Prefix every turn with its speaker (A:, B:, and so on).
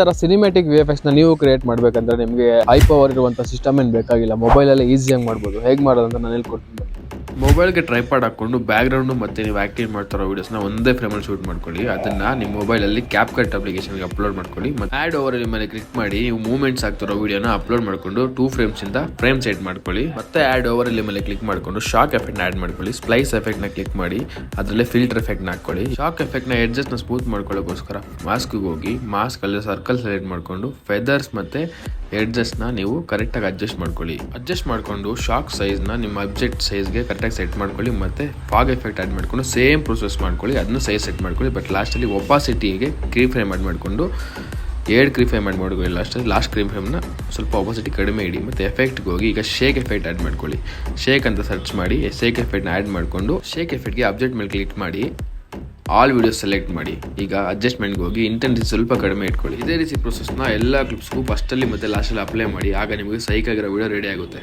A: ತರ cinematic VFX ನ ನೀವು ಕ್ರಿಯೇಟ್ ಮಾಡ್ಬೇಕಂದ್ರೆ ನಿಮಗೆ ಹೈ ಪವರ್ ಇರುವಂತ ಸಿಸ್ಟಮ್ ಏನು ಬೇಕಾಗಿಲ್ಲ, ಮೊಬೈಲಲ್ಲೇ ಈಸಿಯಾಗಿ ಮಾಡ್ಬೋದು. ಹೇಗೆ ಮಾಡೋದು ಅಂತ ನಾನು ಹೇಳ್ಕೊಡ್ತೀನಿ.
B: ಮೊಬೈಲ್ಗೆ ಟ್ರೈಪಾಡ್ ಹಾಕೊಂಡು ಬ್ಯಾಕ್ಗ್ರೌಂಡು ಮತ್ತು ನೀವು ಆ್ಯಕ್ಟಿವ್ ಮಾಡ್ತಾರೋ ವೀಡಿಯೋಸ್ನ ಒಂದೇ ಫ್ರೇಮಲ್ಲಿ ಶೂಟ್ ಮಾಡ್ಕೊಳ್ಳಿ. ಅದನ್ನು ನಿಮ್ಮ ಮೊಬೈಲಲ್ಲಿ ಕ್ಯಾಪ್ಕಟ್ ಅಪ್ಲಿಕೇಶನ್ಗೆ ಅಪ್ಲೋಡ್ ಮಾಡ್ಕೊಳ್ಳಿ. ಮತ್ತು ಆ್ಯಡ್ ಓವರ್ ಮೇಲೆ ಕ್ಲಿಕ್ ಮಾಡಿ ನೀವು ಮೂವ್ಮೆಂಟ್ಸ್ ಆಗ್ತಿರೋ ವೀಡಿಯೋನ ಅಪ್ಲೋಡ್ ಮಾಡಿಕೊಂಡು 2 ಫ್ರೇಮ್ಸಿಂದ ಫ್ರೇಮ್ ಸೆಟ್ ಮಾಡ್ಕೊಳ್ಳಿ. ಮತ್ತೆ ಆ್ಯಡ್ ಓವರ್ ಮೇಲೆ ಕ್ಲಿಕ್ ಮಾಡಿಕೊಂಡು ಶಾಕ್ ಎಫೆಕ್ಟ್ನ ಆ್ಯಡ್ ಮಾಡ್ಕೊಳ್ಳಿ. ಸ್ಪ್ಲೈಸ್ ಎಫೆಕ್ಟ್ನ ಕ್ಲಿಕ್ ಮಾಡಿ ಅದರಲ್ಲೇ ಫಿಲ್ಟರ್ ಎಫೆಕ್ಟ್ನ ಹಾಕ್ಕೊಳ್ಳಿ. ಶಾಕ್ ಎಫೆಕ್ಟ್ನ ಎಡ್ಜಸ್ಟ್ನ ಸ್ಮೂತ್ ಮಾಡ್ಕೊಳ್ಳೋಕ್ಕೋಸ್ಕರ ಮಾಸ್ಕ್ಗೆ ಹೋಗಿ ಮಾಸ್ಕಲ್ಲಿ ಸರ್ಕಲ್ ಸೆಲೆಕ್ಟ್ ಮಾಡಿಕೊಂಡು ಫೆದರ್ಸ್ ಮತ್ತು ಎಡ್ಜಸ್ಟ್ನ ನೀವು ಕರೆಕ್ಟಾಗಿ ಅಡ್ಜಸ್ಟ್ ಮಾಡ್ಕೊಳ್ಳಿ. ಅಡ್ಜಸ್ಟ್ ಮಾಡಿಕೊಂಡು ಶಾಕ್ ಸೈಜ್ನ ನಿಮ್ಮ ಆಬ್ಜೆಕ್ಟ್ ಸೈಜ್ಗೆ ಕರೆಕ್ಟಾಗಿ ಸೆಟ್ ಮಾಡ್ಕೊಳ್ಳಿ. ಮತ್ತು ಫಾಗ್ ಎಫೆಕ್ಟ್ ಆ್ಯಡ್ ಮಾಡಿಕೊಂಡು ಸೇಮ್ ಪ್ರೊಸೆಸ್ ಮಾಡ್ಕೊಳ್ಳಿ. ಅದನ್ನು ಸೈಜ್ ಸೆಟ್ ಮಾಡ್ಕೊಳ್ಳಿ. ಬಟ್ ಲಾಸ್ಟಲ್ಲಿ ಒಪಾಸಿಟಿಗೆ ಕ್ರೀ ಫ್ರೇಮ್ ಆ್ಯಡ್ ಮಾಡಿಕೊಂಡು 2 ಕ್ರೀ ಫ್ರೇಮ್ ಆ್ಯಡ್ ಮಾಡ್ಕೊಳ್ಳಿ. ಲಾಸ್ಟ್ ಕ್ರೀ ಫ್ರೇಮ್ನ ಸ್ವಲ್ಪ ಒಪಾಸಿಟಿ ಕಡಿಮೆ ಇಡಿ. ಮತ್ತು ಎಫೆಕ್ಟ್ಗೆ ಹೋಗಿ ಈಗ ಶೇಕ್ ಎಫೆಕ್ಟ್ ಆ್ಯಡ್ ಮಾಡ್ಕೊಳ್ಳಿ. ಶೇಕ್ ಅಂತ ಸರ್ಚ್ ಮಾಡಿ ಶೇಕ್ ಎಫೆಕ್ಟ್ನ ಆ್ಯಡ್ ಮಾಡಿಕೊಂಡು ಶೇಕ್ ಎಫೆಕ್ಟ್ಗೆ ಆಬ್ಜೆಕ್ಟ್ ಮೇಲೆ ಕ್ಲಿಕ್ ಮಾಡಿ ಆಲ್ ವಿಡಿಯೋಸ್ ಸೆಲೆಕ್ಟ್ ಮಾಡಿ. ಈಗ ಅಡ್ಜಸ್ಟ್ಮೆಂಟ್ಗೆ ಹೋಗಿ ಇಂಟೆನ್ಸಿಟಿ ಸ್ವಲ್ಪ ಕಡಿಮೆ ಇಟ್ಕೊಳ್ಳಿ. ಇದೇ ರೀತಿ ಪ್ರೊಸೆಸ್ನ ಎಲ್ಲ ಕ್ಲಿಪ್ಸ್ಗೂ ಫಸ್ಟಲ್ಲಿ ಮತ್ತು ಲಾಸ್ಟಲ್ಲಿ ಅಪ್ಲೈ ಮಾಡಿ. ಆಗ ನಿಮಗೆ ಸೈಕ್ ಆಗಿರೋ ವಿಡಿಯೋ ರೆಡಿ ಆಗುತ್ತೆ.